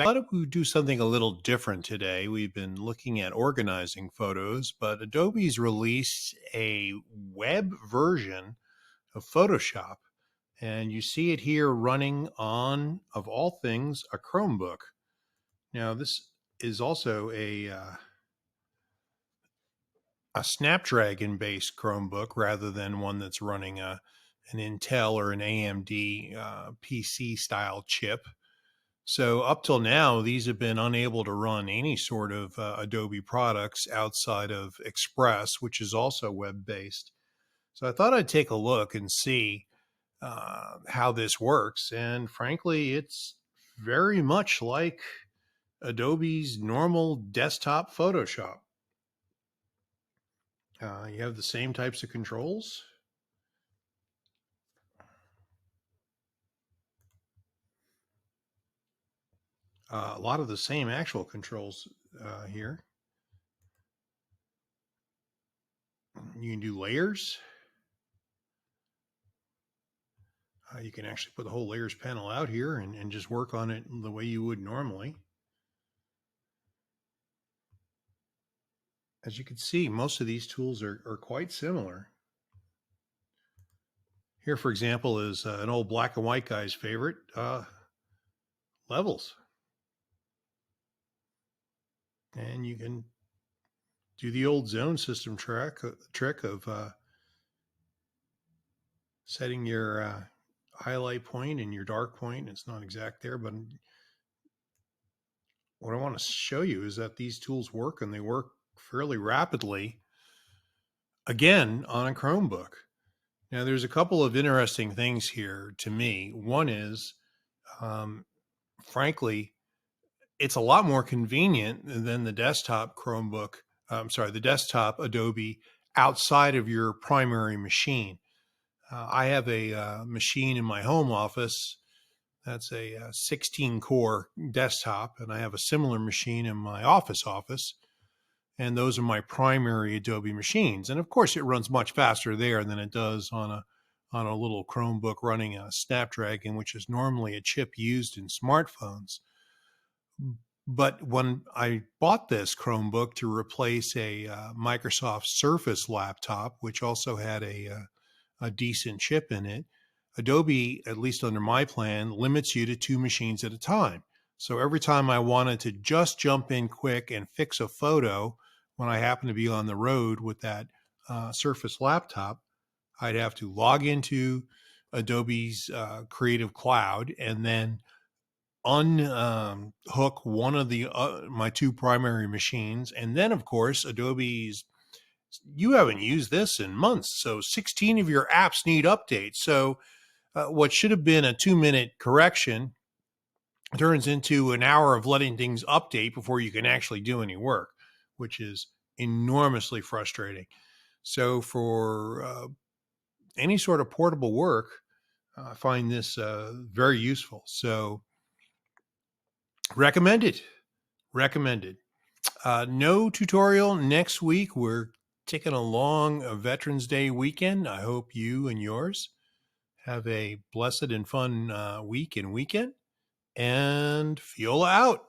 I thought we would do something a little different today. We've been looking at organizing photos, but Adobe's released a web version of Photoshop, and you see it here running on, of all things, a Chromebook. Now, this is also a Snapdragon-based Chromebook rather than one that's running an Intel or an AMD PC-style chip. So up till now, these have been unable to run any sort of Adobe products outside of Express, which is also web-based. So I thought I'd take a look and see how this works. And frankly, it's very much like Adobe's normal desktop Photoshop. You have the same types of controls. A lot of the same actual controls here. You can do layers. You can actually put the whole layers panel out here and just work on it the way you would normally. As you can see, most of these tools are quite similar. Here, for example, is an old black and white guy's favorite, levels. And you can do the old zone system trick of setting your highlight point and your dark point. It's not exact there, but what I want to show you is that these tools work, and they work fairly rapidly, again, on a Chromebook. Now, there's a couple of interesting things here to me. One is, frankly, it's a lot more convenient than the desktop Chromebook. The desktop Adobe outside of your primary machine. I have a machine in my home office that's a 16-core desktop, and I have a similar machine in my office, and those are my primary Adobe machines. And of course, it runs much faster there than it does on a little Chromebook running a Snapdragon, which is normally a chip used in smartphones. But when I bought this Chromebook to replace a Microsoft Surface laptop, which also had a decent chip in it, Adobe, at least under my plan, limits you to 2 machines at a time. So every time I wanted to just jump in quick and fix a photo when I happen to be on the road with that Surface laptop, I'd have to log into Adobe's Creative Cloud and then unhook one of the my 2 primary machines. And then, of course, Adobe's, you haven't used this in months, so 16 of your apps need updates. So what should have been a 2-minute correction turns into an hour of letting things update before you can actually do any work, which is enormously frustrating. So for any sort of portable work, I find this very useful. So recommended. No tutorial next week. We're taking a long Veterans Day weekend. I hope you and yours have a blessed and fun week and weekend. And Fiola out.